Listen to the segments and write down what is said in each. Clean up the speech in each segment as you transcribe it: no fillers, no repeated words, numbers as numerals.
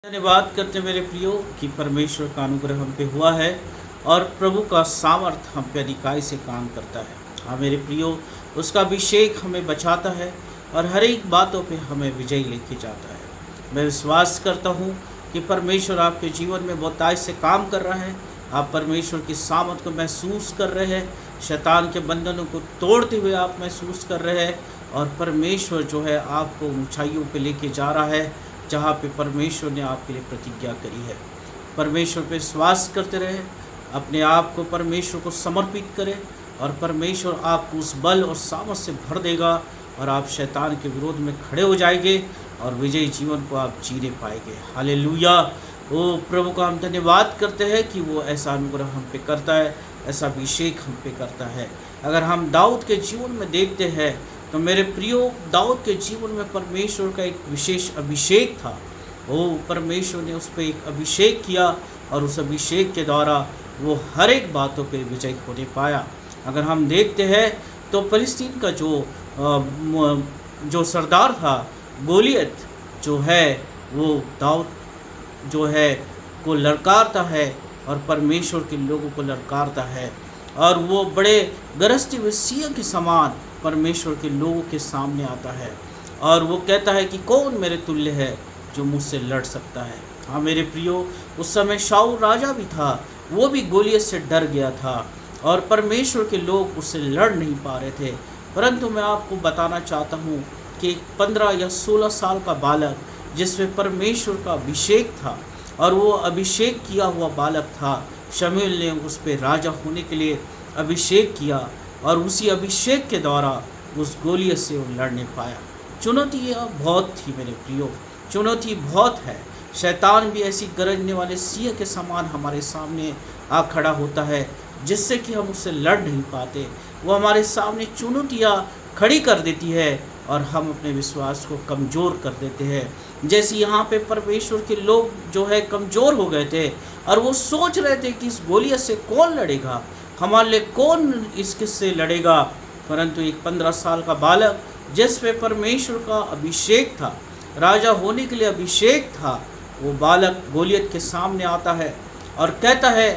धन्यवाद करते मेरे प्रियो कि परमेश्वर का अनुग्रह हम पे हुआ है और प्रभु का सामर्थ हम पे अधिकाई से काम करता है। हाँ मेरे प्रियो, उसका अभिषेक हमें बचाता है और हर एक बातों पे हमें विजयी लेके जाता है। मैं विश्वास करता हूँ कि परमेश्वर आपके जीवन में बहुतायत से काम कर रहा है। आप परमेश्वर की सामर्थ को महसूस कर रहे हैं, शैतान के बंधनों को तोड़ते हुए आप महसूस कर रहे हैं और परमेश्वर जो है आपको ऊंचाइयों पे लेके जा रहा है जहाँ पे परमेश्वर ने आपके लिए प्रतिज्ञा करी है। परमेश्वर पे विश्वास करते रहे, अपने आप को परमेश्वर को समर्पित करें और परमेश्वर आपको उस बल और सामर्थ से भर देगा और आप शैतान के विरोध में खड़े हो जाएंगे और विजयी जीवन को आप जीने पाएंगे। हालेलुया। ओ प्रभु का हम धन्यवाद करते हैं कि वो ऐसा अनुग्रह हम पे करता है, ऐसा अभिषेक हम पे करता है। अगर हम दाऊद के जीवन में देखते हैं तो मेरे प्रियो, दाऊद के जीवन में परमेश्वर का एक विशेष अभिषेक था। वो परमेश्वर ने उस पर एक अभिषेक किया और उस अभिषेक के द्वारा वो हर एक बातों पे विजय होने पाया। अगर हम देखते हैं तो फिलिस्तीन का जो सरदार था गोलियत जो है, वो दाऊद जो है को ललकारता है और परमेश्वर के लोगों को ललकारता है और वो बड़े गरजते हुए सिंह के समान परमेश्वर के लोगों के सामने आता है और वो कहता है कि कौन मेरे तुल्य है जो मुझसे लड़ सकता है। हाँ मेरे प्रियो, उस समय शाऊल राजा भी था, वो भी गोलियत से डर गया था और परमेश्वर के लोग उससे लड़ नहीं पा रहे थे। परंतु मैं आपको बताना चाहता हूँ कि 15 या 16 साल का बालक जिसमें परमेश्वर का अभिषेक था और वो अभिषेक किया हुआ बालक था, शमूएल ने उस पर राजा होने के लिए अभिषेक किया और उसी अभिषेक के द्वारा उस गोलियत से वो लड़ने पाया। चुनौती बहुत थी मेरे प्रियो, चुनौती बहुत है। शैतान भी ऐसी गरजने वाले सिंह के समान हमारे सामने आ खड़ा होता है जिससे कि हम उससे लड़ नहीं पाते। वो हमारे सामने चुनौतियाँ खड़ी कर देती है और हम अपने विश्वास को कमज़ोर कर देते हैं। जैसे यहाँ पे परमेश्वर के लोग जो है कमज़ोर हो गए थे और वो सोच रहे थे कि इस गोलियत से कौन लड़ेगा, हमारे लिए कौन इससे लड़ेगा। परंतु एक 15 साल का बालक जिस पे परमेश्वर का अभिषेक था, राजा होने के लिए अभिषेक था, वो बालक गोलियत के सामने आता है और कहता है,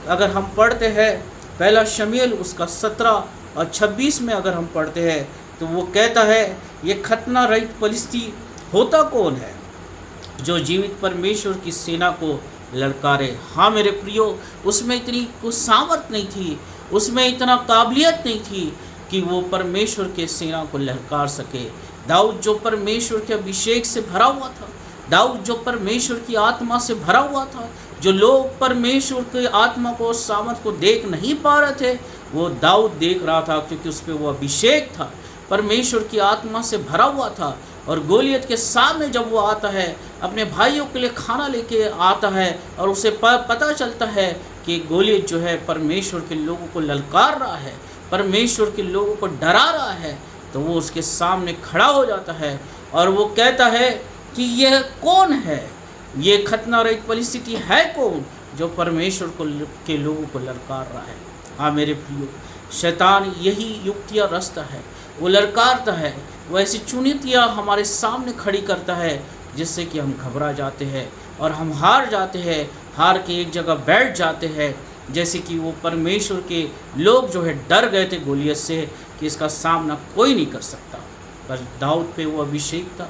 अगर हम पढ़ते हैं पहला शमूएल उसका 17 और 26 में अगर हम पढ़ते हैं तो वो कहता है, ये खतना रहित फिलिस्ती होता कौन है जो जीवित परमेश्वर की सेना को ललकारे। हाँ मेरे प्रियो, उसमें इतनी कुछ सामर्थ नहीं थी, उसमें इतना काबिलियत नहीं थी कि वो परमेश्वर के सेना को ललकार सके। दाऊद जो परमेश्वर के अभिषेक से भरा हुआ था, दाऊद जो परमेश्वर की आत्मा से भरा हुआ था, जो लोग परमेश्वर की आत्मा को, सामर्थ को देख नहीं पा रहे थे, वो दाऊद देख रहा था क्योंकि उस पर वो अभिषेक था, परमेश्वर की आत्मा से भरा हुआ था। और गोलियत के सामने जब वो आता है, अपने भाइयों के लिए खाना लेके आता है और उसे पता चलता है कि गोलियत जो है परमेश्वर के लोगों को ललकार रहा है, परमेश्वर के लोगों को डरा रहा है, तो वो उसके सामने खड़ा हो जाता है और वो कहता है कि यह कौन है, ये खतना रहित परिस्थिति है कौन जो परमेश्वर के लोगों को ललकार रहा है। हाँ मेरे प्रियो, शैतान यही युक्तियाँ रचता है, वो ललकारता है, वो ऐसी चुनौतियाँ हमारे सामने खड़ी करता है जिससे कि हम घबरा जाते हैं और हम हार जाते हैं, हार के एक जगह बैठ जाते हैं। जैसे कि वो परमेश्वर के लोग जो है डर गए थे गोलियत से कि इसका सामना कोई नहीं कर सकता। पर दाऊद पे वो अभिषेक था,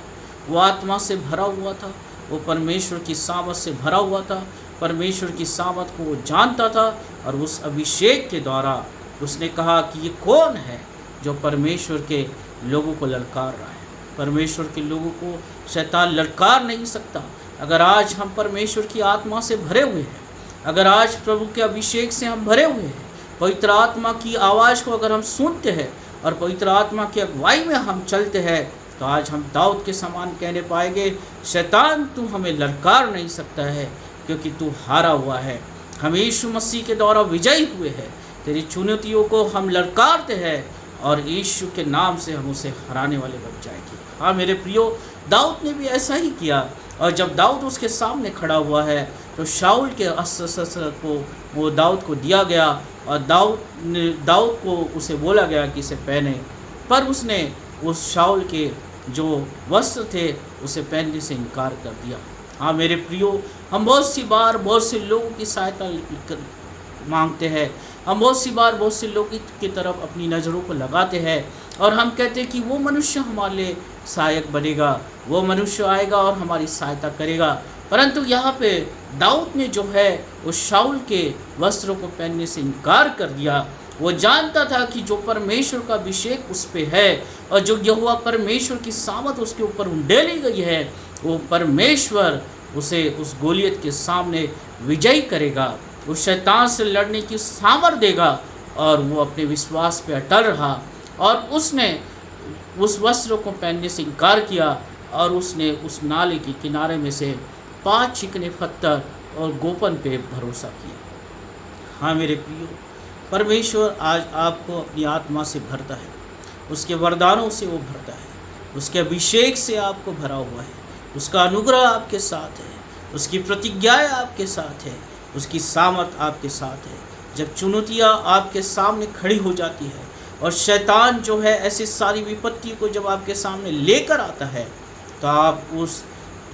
वो आत्मा से भरा हुआ था, वो परमेश्वर की सामर्थ से भरा हुआ था, परमेश्वर की सामर्थ को वो जानता था और उस अभिषेक के द्वारा उसने कहा कि ये कौन है जो परमेश्वर के लोगों को ललकार रहा है। परमेश्वर के लोगों को शैतान ललकार नहीं सकता। अगर आज हम परमेश्वर की आत्मा से भरे हुए हैं, अगर आज प्रभु के अभिषेक से हम भरे हुए हैं, पवित्र आत्मा की आवाज़ को अगर हम सुनते हैं और पवित्र आत्मा की अगुवाई में हम चलते हैं, तो आज हम दाऊद के समान कहने पाएंगे, शैतान तू हमें ललकार नहीं सकता है क्योंकि तू हारा हुआ है। हम यीशु मसीह के द्वारा विजयी हुए हैं। तेरी चुनौतियों को हम ललकारते हैं और यीशु के नाम से हम उसे हराने वाले बन जाएंगे। हाँ मेरे प्रियो, दाऊद ने भी ऐसा ही किया और जब दाऊद उसके सामने खड़ा हुआ है तो शाऊल के अस्त्र को वो दाऊद को दिया गया और दाऊद को उसे बोला गया कि इसे पहने, पर उसने उस शाऊल के जो वस्त्र थे उसे पहनने से इनकार कर दिया। हाँ मेरे प्रियो, हम बहुत सी बार बहुत से लोगों की सहायता मांगते हैं। हम बहुत सी बार बहुत से लोगों की तरफ अपनी नज़रों को लगाते हैं और हम कहते हैं कि वो मनुष्य हमारे लिए सहायक बनेगा, वो मनुष्य आएगा और हमारी सहायता करेगा। परंतु यहाँ पे दाऊद ने जो है उस शाऊल के वस्त्रों को पहनने से इनकार कर दिया। वो जानता था कि जो परमेश्वर का अभिषेक उस पे है और जो यहोवा परमेश्वर की सामत उसके ऊपर उंडेली गई है, वो परमेश्वर उसे उस गोलियत के सामने विजयी करेगा, उस शैतान से लड़ने की सामर्थ देगा। और वो अपने विश्वास पे अटल रहा और उसने उस वस्त्रों को पहनने से इनकार किया और उसने उस नाले के किनारे में से 5 चिकने पत्थर और गोपन पे भरोसा किया। हाँ मेरे प्रियो, परमेश्वर आज आपको अपनी आत्मा से भरता है, उसके वरदानों से वो भरता है, उसके अभिषेक से आपको भरा हुआ है, उसका अनुग्रह आपके साथ है, उसकी प्रतिज्ञाएं आपके साथ है, उसकी सामर्थ आपके साथ है। जब चुनौतियाँ आपके सामने खड़ी हो जाती है और शैतान जो है ऐसी सारी विपत्तियों को जब आपके सामने लेकर आता है, तो आप उस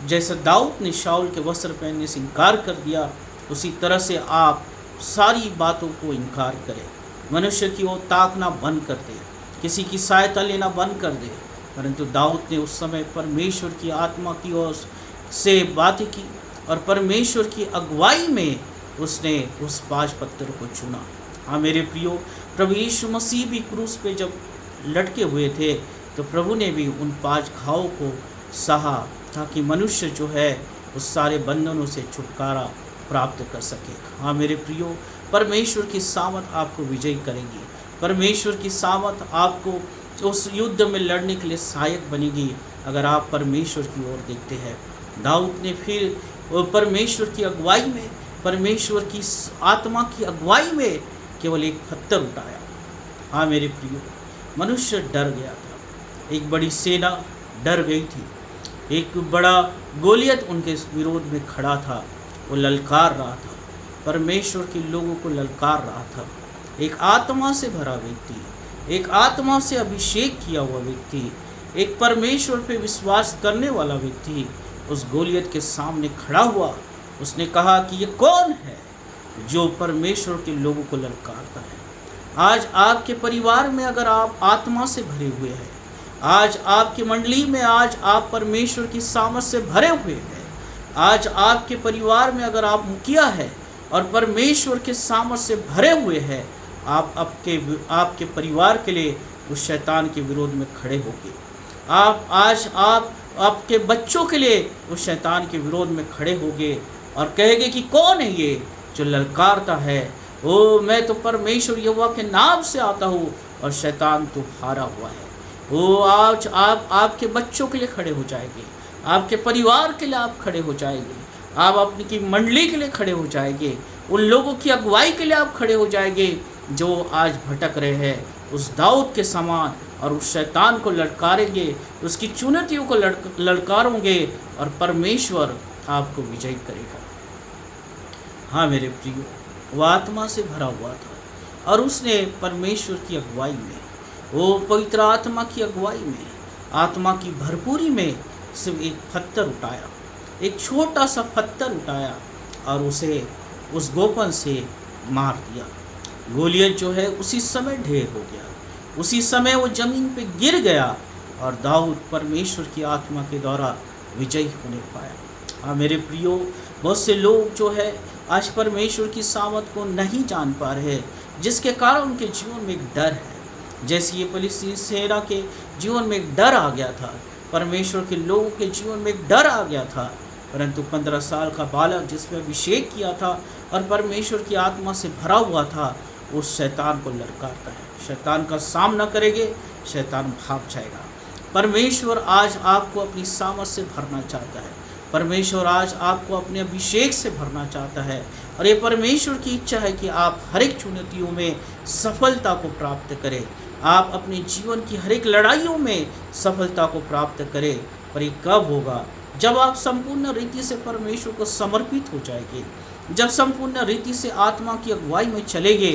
जैसे दाऊद ने शाऊल के वस्त्र पहनने से इनकार कर दिया, उसी तरह से आप सारी बातों को इनकार करें, मनुष्य की ओर ताकना बंद कर दे, किसी की सहायता लेना बंद कर दे। परंतु दाऊद ने उस समय परमेश्वर की आत्मा की ओर से बातें की और परमेश्वर की अगुवाई में उसने उस 5 पत्थरों को चुना। हाँ मेरे प्रियो, प्रभु यीशु मसीह भी क्रूस पे जब लटके हुए थे तो प्रभु ने भी उन 5 घावों को सहा ताकि मनुष्य जो है उस सारे बंधनों से छुटकारा प्राप्त कर सके। हाँ मेरे प्रियो, परमेश्वर की सामर्थ आपको विजयी करेगी, परमेश्वर की सामर्थ आपको उस युद्ध में लड़ने के लिए सहायक बनेगी अगर आप परमेश्वर की ओर देखते हैं। दाऊद ने फिर परमेश्वर की अगुवाई में, परमेश्वर की आत्मा की अगुवाई में केवल एक पत्थर उठाया। हाँ मेरे प्रियो, मनुष्य डर गया था, एक बड़ी सेना डर गई थी, एक बड़ा गोलियत उनके विरोध में खड़ा था, वो ललकार रहा था, परमेश्वर के लोगों को ललकार रहा था। एक आत्मा से भरा व्यक्ति, एक आत्मा से अभिषेक किया हुआ व्यक्ति, एक परमेश्वर पे विश्वास करने वाला व्यक्ति उस गोलियत के सामने खड़ा हुआ। उसने कहा कि ये कौन है जो परमेश्वर के लोगों को ललकारता है। आज आपके परिवार में अगर आप आत्मा से भरे हुए हैं, आज आपकी मंडली में आज आप परमेश्वर की सामर्थ से भरे हुए हैं, आज आपके परिवार में अगर आप मुखिया है और परमेश्वर के सामर्थ से भरे हुए हैं, आप आपके परिवार के लिए उस शैतान के विरोध में खड़े होंगे। आप आपके बच्चों के लिए उस शैतान के विरोध में खड़े होंगे और कहेंगे कि कौन है ये जो ललकारता है, ओ मैं तो परमेश्वर यहोवा के नाम से आता हूँ और शैतान तो हारा हुआ है। ओ आज आप आपके बच्चों के लिए खड़े हो जाएंगे, आपके परिवार के लिए आप खड़े हो जाएंगे, आप अपनी की मंडली के लिए खड़े हो जाएंगे, उन लोगों की अगुवाई के लिए आप खड़े हो जाएंगे जो आज भटक रहे हैं, उस दाऊद के समान, और उस शैतान को ललकारेंगे, उसकी चुनौतियों को ललकारोगे और परमेश्वर आपको विजयी करेगा। हाँ मेरे प्रियो, वह आत्मा से भरा हुआ था और उसने परमेश्वर की अगुवाई में, वो पवित्र आत्मा की अगुवाई में, आत्मा की भरपूरी में सिर्फ एक पत्थर उठाया, एक छोटा सा पत्थर उठाया और उसे उस गोपन से मार दिया। गोलियत जो है उसी समय ढेर हो गया, उसी समय वो जमीन पे गिर गया और दाऊद परमेश्वर की आत्मा के द्वारा विजयी होने पाया। हाँ मेरे प्रियो, बहुत से लोग जो है आज परमेश्वर की सामर्थ को नहीं जान पा रहे, जिसके कारण उनके जीवन में एक डर है। जैसे ये फिलिस्तीनी सेना के जीवन में एक डर आ गया था, परमेश्वर के लोगों के जीवन में एक डर आ गया था, परंतु 15 साल का बालक जिसमें अभिषेक किया था और परमेश्वर की आत्मा से भरा हुआ था, उस शैतान को ललकारता है। शैतान का सामना करेंगे, शैतान भाग जाएगा। परमेश्वर आज आपको अपनी सामर्थ से भरना चाहता है, परमेश्वर आज आपको अपने अभिषेक से भरना चाहता है और ये परमेश्वर की इच्छा है कि आप हर एक चुनौतियों में सफलता को प्राप्त करें, आप अपने जीवन की हर एक लड़ाइयों में सफलता को प्राप्त करें। पर ये कब होगा? जब आप संपूर्ण रीति से परमेश्वर को समर्पित हो जाएंगे, जब संपूर्ण रीति से आत्मा की अगुवाई में चलेंगे,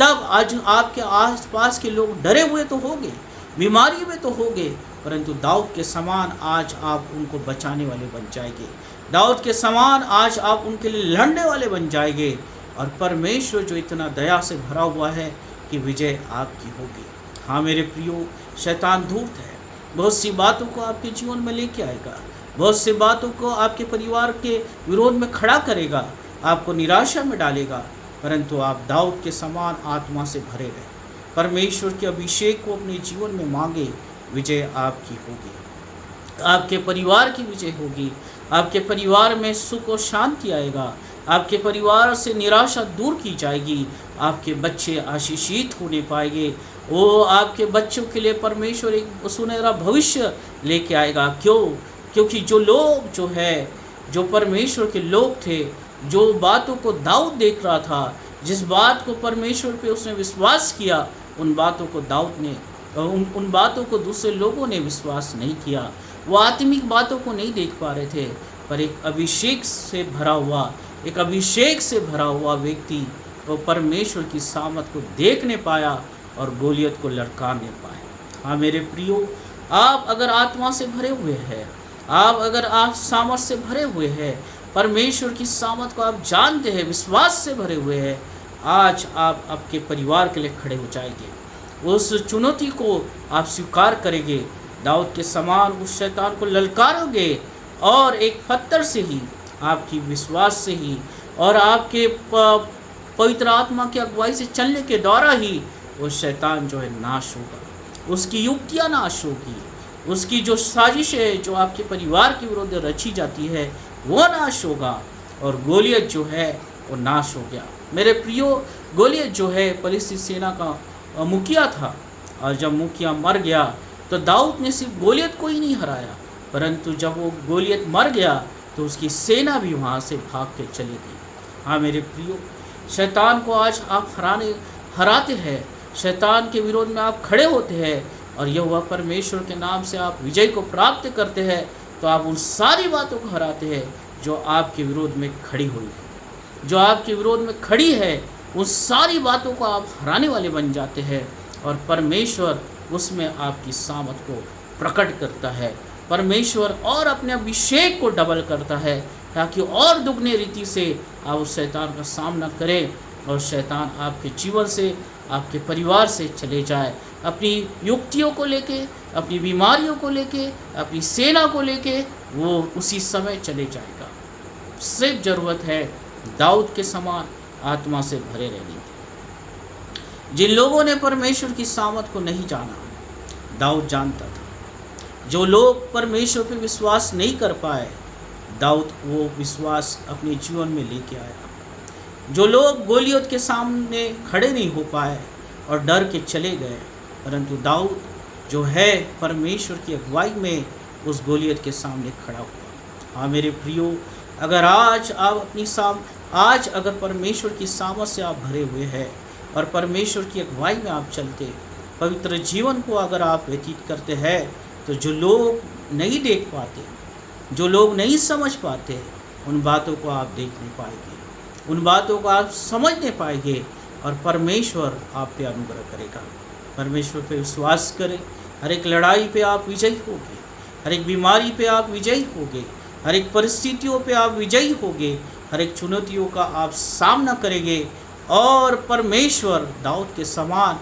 तब आज आपके आसपास के लोग डरे हुए तो होंगे, बीमारी में तो होंगे, परंतु दाऊद के समान आज आप उनको बचाने वाले बन जाएंगे। दाऊद के समान आज आप उनके लिए लड़ने वाले बन जाएंगे। और परमेश्वर जो इतना दया से भरा हुआ है कि विजय आपकी होगी। हाँ मेरे प्रियो, शैतान धूर्त है, बहुत सी बातों को आपके जीवन में लेके आएगा, बहुत सी बातों को आपके परिवार के विरोध में खड़ा करेगा, आपको निराशा में डालेगा। परंतु आप दाऊद के समान आत्मा से भरे रहे, परमेश्वर के अभिषेक को अपने जीवन में मांगे, विजय आपकी होगी, आपके परिवार की विजय होगी। आपके परिवार में सुख और शांति आएगा, आपके परिवार से निराशा दूर की जाएगी, आपके बच्चे आशीषित होने पाएंगे। वो आपके बच्चों के लिए परमेश्वर एक सुनहरा भविष्य लेके आएगा। क्योंकि जो परमेश्वर के लोग थे, जो बातों को दाऊद देख रहा था, जिस बात को परमेश्वर पे उसने विश्वास किया, उन बातों को दाऊद ने उन बातों को दूसरे लोगों ने विश्वास नहीं किया। वो आत्मिक बातों को नहीं देख पा रहे थे, पर एक अभिषेक से भरा हुआ व्यक्ति वो परमेश्वर की सामर्थ को देखने पाया और गोलियत को लड़काने पाया। हाँ मेरे प्रियो, आप अगर आत्मा से भरे हुए हैं, आप सामर्थ से भरे हुए हैं, परमेश्वर की सामर्थ को आप जानते हैं, विश्वास से भरे हुए हैं, आज आप आपके परिवार के लिए खड़े हो जाएंगे। उस चुनौती को आप स्वीकार करेंगे, दाऊद के समान उस शैतान को ललकारोगे और एक पत्थर से ही, आपकी विश्वास से ही और आपके पवित्र आत्मा की अगुवाई से चलने के द्वारा ही वो शैतान जो है नाश होगा, उसकी युक्तियाँ नाश होगी, उसकी जो साजिश है जो आपके परिवार के विरुद्ध रची जाती है वो नाश होगा और गोलियत जो है वो नाश हो गया। मेरे प्रियो, गोलियत जो है फलिस्ती सेना का मुखिया था और जब मुखिया मर गया तो दाऊद ने सिर्फ गोलियत को ही नहीं हराया, परंतु जब वो गोलियत मर गया तो उसकी सेना भी वहाँ से भाग के चली गई। हाँ मेरे प्रियो, शैतान को आज आप हराते हैं, शैतान के विरोध में आप खड़े होते हैं और यहोवा परमेश्वर के नाम से आप विजय को प्राप्त करते हैं, तो आप उन सारी बातों को हराते हैं जो आपके विरोध में खड़ी हुई है, जो आपके विरोध में खड़ी है, उन सारी बातों को आप हराने वाले बन जाते हैं और परमेश्वर उसमें आपकी सामर्थ को प्रकट करता है। परमेश्वर और अपने अभिषेक को डबल करता है ताकि और दुगने रीति से आप उस शैतान का सामना करें और शैतान आपके जीवन से, आपके परिवार से चले जाए। अपनी युक्तियों को लेके, अपनी बीमारियों को लेके, अपनी सेना को लेके वो उसी समय चले जाएगा। सिर्फ ज़रूरत है दाऊद के समान आत्मा से भरे रहने की। जिन लोगों ने परमेश्वर की सामर्थ को नहीं जाना, दाऊद जानता था। जो लोग परमेश्वर पे विश्वास नहीं कर पाए, दाऊद वो विश्वास अपने जीवन में लेके आया। जो लोग गोलियत के सामने खड़े नहीं हो पाए और डर के चले गए, परंतु दाऊद जो है परमेश्वर की अगुवाई में उस गोलियत के सामने खड़ा हुआ। हाँ मेरे प्रियो, अगर आज अगर परमेश्वर की सामर्थ से आप भरे हुए हैं और परमेश्वर की अगुवाई में आप चलते, पवित्र जीवन को अगर आप व्यतीत करते हैं, तो जो लोग नहीं देख पाते, जो लोग नहीं समझ पाते, उन बातों को आप देख नहीं पाएंगे, उन बातों को आप समझ नहीं पाएंगे और परमेश्वर आप पे अनुग्रह करेगा। परमेश्वर पे विश्वास करें, हर एक लड़ाई पे आप विजयी होगे, हर एक बीमारी पे आप विजयी होगे, हर एक परिस्थितियों पे आप विजयी होगे, हर एक चुनौतियों का आप सामना करेंगे और परमेश्वर दाऊद के समान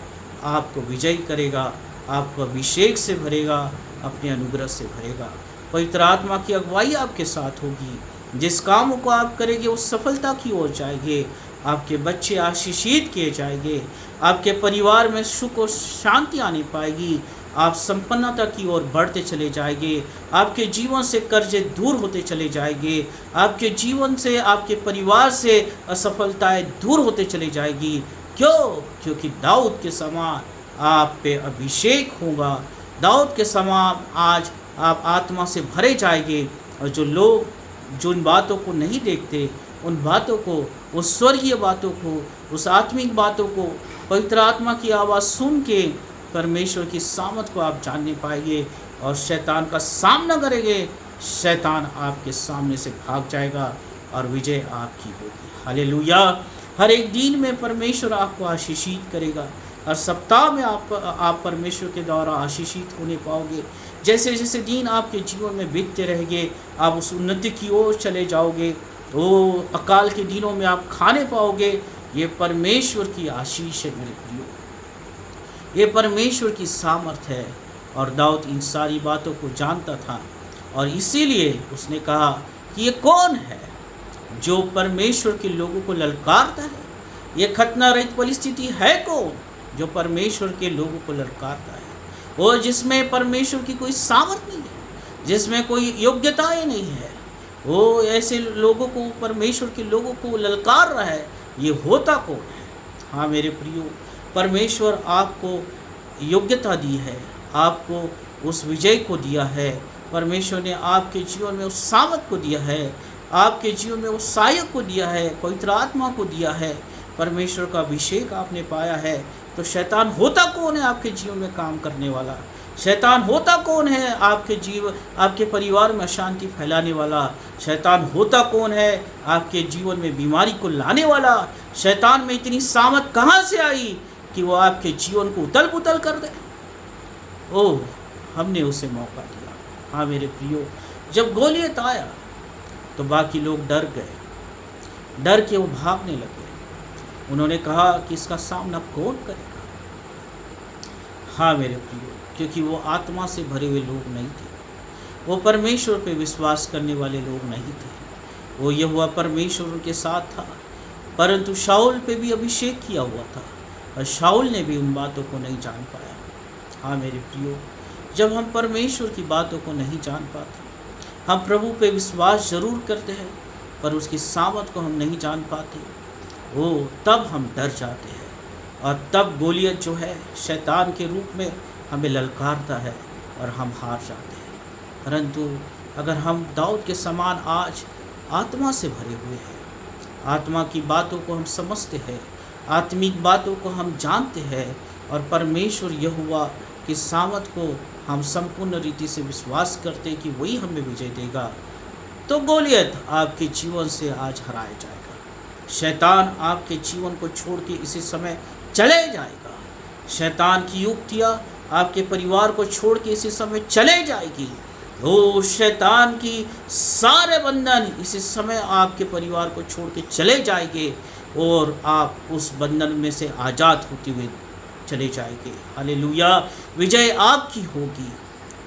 आपको विजयी करेगा, आपको अभिषेक से भरेगा, अपने अनुग्रह से भरेगा। पवित्र आत्मा की अगुवाई आपके साथ होगी। जिस कामों को आप करेंगे उस सफलता की ओर जाएंगे। आपके बच्चे आशीषित किए जाएंगे, आपके परिवार में सुख और शांति आने पाएगी, आप संपन्नता की ओर बढ़ते चले जाएंगे, आपके जीवन से कर्जे दूर होते चले जाएंगे, आपके जीवन से, आपके परिवार से असफलताएं दूर होते चले जाएगी। क्योंकि दाऊद के समान आप पे अभिषेक होगा, दाऊद के समान आज आप आत्मा से भरे जाएंगे। और जो लोग जो उन बातों को नहीं देखते, उन बातों को, उस स्वर्गीय बातों को, उस आत्मिक बातों को, पवित्र आत्मा की आवाज़ सुन के परमेश्वर की सामर्थ को आप जानने पाएंगे और शैतान का सामना करेंगे। शैतान आपके सामने से भाग जाएगा और विजय आपकी होगी। हालेलुया। हर एक दिन में परमेश्वर आपको आशीषित करेगा, हर सप्ताह में आप परमेश्वर के द्वारा आशीषित होने पाओगे। जैसे जैसे दिन आपके जीवन में बीतते रहेंगे, आप उस उन्नति की ओर चले जाओगे। वो अकाल के दिनों में आप खाने पाओगे। ये परमेश्वर की आशीष है मेरे प्रियो, ये परमेश्वर की सामर्थ है। और दाऊद इन सारी बातों को जानता था, और इसीलिए उसने कहा कि ये कौन है जो परमेश्वर के लोगों को ललकारता है। ये खतना रहित परिस्थिति है कौन जो परमेश्वर के लोगों को ललकारता है। और जिसमें परमेश्वर की कोई सामर्थ नहीं है, जिसमें कोई योग्यताएं नहीं है, वो ऐसे लोगों को, परमेश्वर के लोगों को ललकार रहा है। ये होता कौन है? हाँ मेरे प्रियो, परमेश्वर आपको योग्यता दी है, आपको उस विजय को दिया है। परमेश्वर ने आपके जीवन में उस सामर्थ को दिया है, आपके जीवन में उस सहायक को दिया है, पवित्र आत्मा को दिया है। परमेश्वर का अभिषेक आपने पाया है। तो शैतान होता कौन है आपके जीवन में काम करने वाला? शैतान होता कौन है आपके परिवार में अशांति फैलाने वाला? शैतान होता कौन है आपके जीवन में बीमारी को लाने वाला? शैतान में इतनी सामर्थ कहाँ से आई कि वो आपके जीवन को उतल पुतल कर दे? ओह, हमने उसे मौका दिया। हाँ मेरे प्रियो, जब गोलियत आया तो बाकी लोग डर गए, डर के वो भागने लगे। उन्होंने कहा कि इसका सामना कौन करेगा? हाँ मेरे प्रियो, क्योंकि वो आत्मा से भरे हुए लोग नहीं थे, वो परमेश्वर पे विश्वास करने वाले लोग नहीं थे। वो यहोवा परमेश्वर उनके साथ था, परंतु शाऊल पे भी अभिषेक किया हुआ था, और शाऊल ने भी उन बातों को नहीं जान पाया। हाँ मेरे प्रियो, जब हम परमेश्वर की बातों को नहीं जान पाते, हम प्रभु पे विश्वास जरूर करते हैं, पर उसकी सामर्थ को हम नहीं जान पाते, वो तब हम डर जाते हैं। और तब गोलियत जो है शैतान के रूप में हमें ललकारता है और हम हार जाते हैं। परंतु अगर हम दाऊद के समान आज आत्मा से भरे हुए हैं, आत्मा की बातों को हम समझते हैं, आत्मिक बातों को हम जानते हैं, और परमेश्वर यहोवा की सामर्थ को हम संपूर्ण रीति से विश्वास करते हैं कि वही हमें विजय देगा, तो गोलियत आपके जीवन से आज हराया जाएगा। शैतान आपके जीवन को छोड़ के इसी समय चले जाएगा। शैतान की युक्तियाँ आपके परिवार को छोड़ के इसी समय चले जाएगी। ओ शैतान की सारे बंधन इसी समय आपके परिवार को छोड़ के चले जाएंगे, और आप उस बंधन में से आज़ाद होते हुए चले जाएंगे। हालेलुया, विजय आपकी होगी।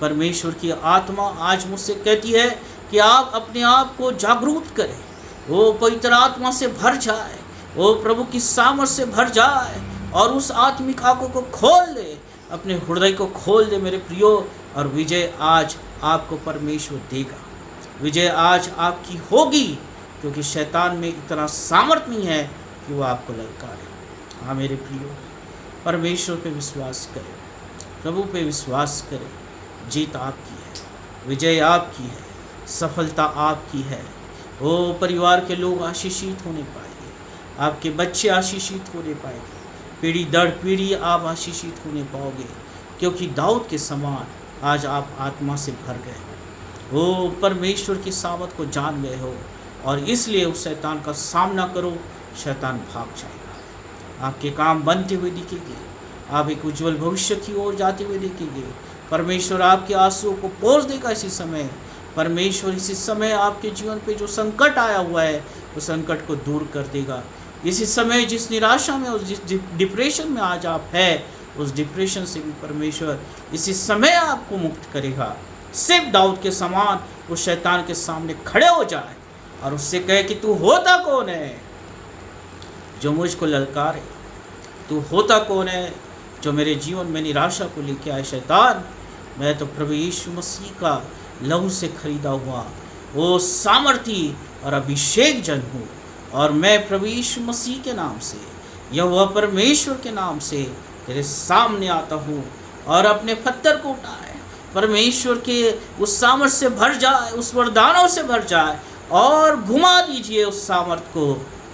परमेश्वर की आत्मा आज मुझसे कहती है कि आप अपने आप को जागरूक करें, वो पवित्र आत्मा से भर जाए, वो प्रभु की सामर्थ से भर जाए, और उस आत्मिक आंखों को खोल दे, अपने हृदय को खोल दे मेरे प्रियो। और विजय आज आपको परमेश्वर देगा, विजय आज आपकी होगी, क्योंकि शैतान में इतना सामर्थ नहीं है कि वो आपको ललकारे। हाँ मेरे प्रियो, परमेश्वर पे विश्वास करें, प्रभु पे विश्वास करें। जीत आपकी है, विजय आपकी है, सफलता आपकी है। वो परिवार के लोग आशीषित होने पाएंगे, आपके बच्चे आशीषित होने पाएंगे, पीढ़ी दर पीढ़ी आप आशीषित होने पाओगे, क्योंकि दाऊद के समान आज आप आत्मा से भर गए हो, वो परमेश्वर की सामर्थ को जान गए हो, और इसलिए उस शैतान का सामना करो, शैतान भाग जाएगा। आपके काम बनते हुए दिखेंगे, आप एक उज्जवल भविष्य की ओर जाते हुए दिखेंगे। परमेश्वर आपके आंसुओं को पोंछ देगा इसी समय। परमेश्वर इसी समय आपके जीवन पे जो संकट आया हुआ है, उस संकट को दूर कर देगा। इसी समय जिस निराशा में और जिस डिप्रेशन में आज आप है, उस डिप्रेशन से भी परमेश्वर इसी समय आपको मुक्त करेगा। सिर्फ दाऊद के समान उस शैतान के सामने खड़े हो जाए और उससे कहे कि तू होता कौन है जो मुझको ललकारे? तू होता कौन है जो मेरे जीवन में निराशा को लेके आए? शैतान, मैं तो प्रभु यीशु मसीह का लहू से खरीदा हुआ वो सामर्थी और अभिषेक जन हूँ, और मैं प्रभु यीशु मसीह के नाम से, यहोवा परमेश्वर के नाम से तेरे सामने आता हूँ, और अपने पत्थर को उठाए परमेश्वर के उस सामर्थ से भर जाए, उस वरदानों से भर जाए, और घुमा दीजिए उस सामर्थ को।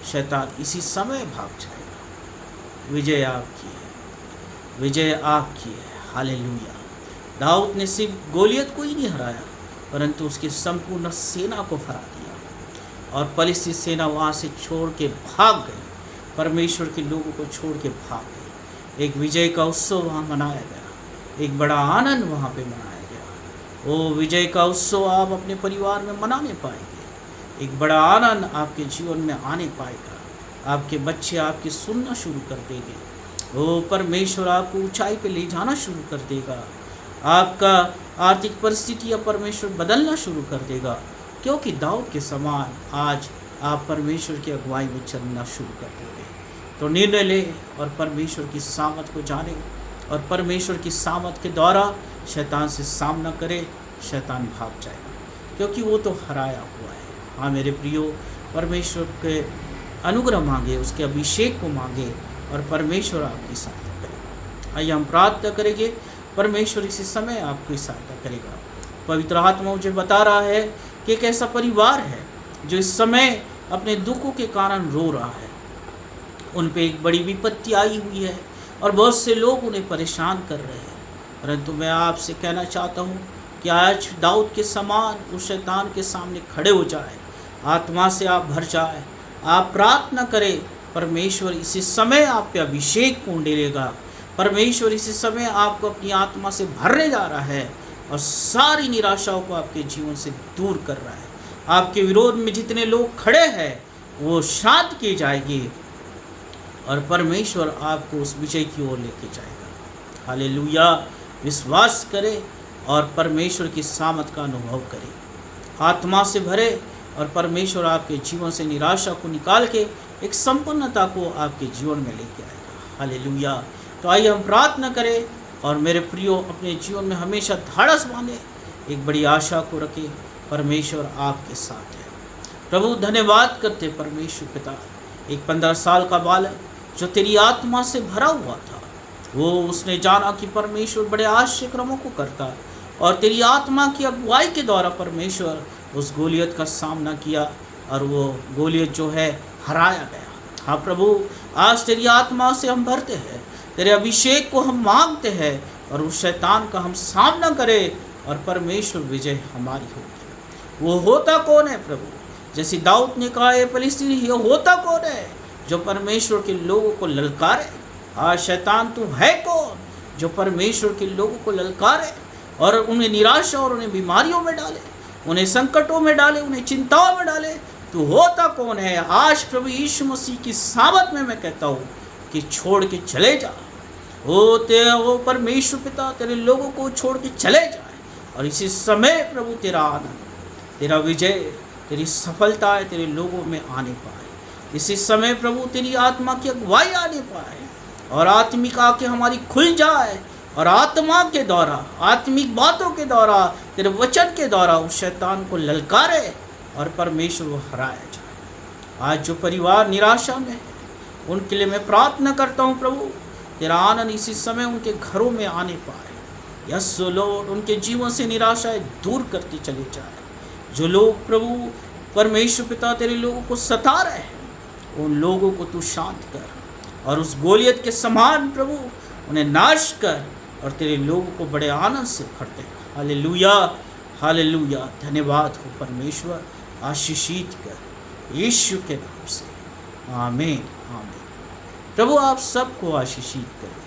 शैतान इसी समय भाग जाएगा। विजय आपकी है, विजय आपकी है। हालेलुया। दाऊद ने सिर्फ गोलियत को ही नहीं हराया, परंतु उसकी संपूर्ण सेना को हरा दिया, और पलिस्ती सेना वहाँ से छोड़ के भाग गई, परमेश्वर के लोगों को छोड़ के भाग गई। एक विजय का उत्सव वहाँ मनाया गया, एक बड़ा आनंद वहाँ पे मनाया गया। वो विजय का उत्सव आप अपने परिवार में मनाने पाएंगे, एक बड़ा आनंद आपके जीवन में आने पाएगा। आपके बच्चे आपके सुनना शुरू कर देंगे, वो परमेश्वर आपको ऊंचाई पे ले जाना शुरू कर देगा। आपका आर्थिक परिस्थिति या परमेश्वर बदलना शुरू कर देगा, क्योंकि दाऊद के समान आज आप परमेश्वर की अगुवाई में चलना शुरू कर दोगे। तो निर्णय ले और परमेश्वर की सामत को जाने, और परमेश्वर की सामत के द्वारा शैतान से सामना करे, शैतान भाग जाएगा, क्योंकि वो तो हराया हुआ है। हाँ मेरे प्रियो, परमेश्वर के अनुग्रह मांगे, उसके अभिषेक को मांगे, और परमेश्वर आपकी सहायता करेगा। आइए हम प्रार्थना करेंगे, परमेश्वर इसी समय आपकी सहायता करेगा। पवित्र आत्मा मुझे बता रहा है कि एक ऐसा परिवार है जो इस समय अपने दुखों के कारण रो रहा है। उन पे एक बड़ी विपत्ति आई हुई है और बहुत से लोग उन्हें परेशान कर रहे हैं, परंतु मैं आपसे कहना चाहता हूँ कि आज दाऊद के समान उस शैतान के सामने खड़े हो जाए, आत्मा से आप भर जाए, आप प्रार्थना करें। परमेश्वर इसी समय आप पे अभिषेक को उंडेलेगा, परमेश्वर इसी समय आपको अपनी आत्मा से भरने जा रहा है और सारी निराशाओं को आपके जीवन से दूर कर रहा है। आपके विरोध में जितने लोग खड़े हैं वो शांत किए जाएंगे और परमेश्वर आपको उस विजय की ओर लेके जाएगा। हालेलुया। विश्वास करें और परमेश्वर की सामत का अनुभव करें, आत्मा से भरे, और परमेश्वर आपके जीवन से निराशा को निकाल के एक संपन्नता को आपके जीवन में लेके आएगा। हालेलुया। तो आइए हम प्रार्थना करें, और मेरे प्रियो अपने जीवन में हमेशा धाड़स बांधे, एक बड़ी आशा को रखें, परमेश्वर आपके साथ है। प्रभु धन्यवाद करते परमेश्वर पिता, एक 15 साल का बालक जो तेरी आत्मा से भरा हुआ था, वो उसने जाना कि परमेश्वर बड़े आश्चर्य कर्मों को करता, और तेरी आत्मा की अगुवाई के द्वारा परमेश्वर उस गोलियत का सामना किया और वो गोलियत जो है हराया गया। हाँ प्रभु, आज तेरी आत्मा से हम भरते हैं, तेरे अभिषेक को हम मांगते हैं, और उस शैतान का हम सामना करें और परमेश्वर विजय हमारी होगी। वो होता कौन है प्रभु? जैसे दाऊद ने कहा, ये फिलिस्तीनी, ये होता कौन है जो परमेश्वर के लोगों को ललकारे? आज शैतान तू है कौन जो परमेश्वर के लोगों को ललकारे और उन्हें निराशा और उन्हें बीमारियों में डाले, उन्हें संकटों में डाले, उन्हें चिंताओं में डाले? तू होता कौन है? आज प्रभु यीशु मसीह की सामत में मैं कहता हूँ कि छोड़ के चले जा। वो परमेश्वर पिता तेरे लोगों को छोड़ के चले जाए, और इसी समय प्रभु तेरा आनंद, तेरा विजय, तेरी सफलता तेरे लोगों में आने पाए। इसी समय प्रभु तेरी आत्मा की अगुवाई आने पाए, और आत्मिक आके हमारी खुल जाए, और आत्मा के द्वारा, आत्मिक बातों के द्वारा, तेरे वचन के द्वारा उस शैतान को ललकारे और परमेश्वर को हराया जाए। आज जो परिवार निराशा में है, उनके लिए मैं प्रार्थना करता हूँ प्रभु, तेरा आनंद इसी समय उनके घरों में आने पाए। यस लॉर्ड, उनके जीवन से निराशाएं दूर करते चले जाए। जो लोग प्रभु परमेश्वर पिता तेरे लोगों को सता रहे हैं, उन लोगों को तू शांत कर, और उस गोलियत के समान प्रभु उन्हें नाश कर, और तेरे लोगों को बड़े आनंद से भर दे। Hallelujah, hallelujah. धन्यवाद हो परमेश्वर, आशीषित कर यीशु के नाम से, आमीन, आमीन। प्रभु आप सबको आशीषित करें।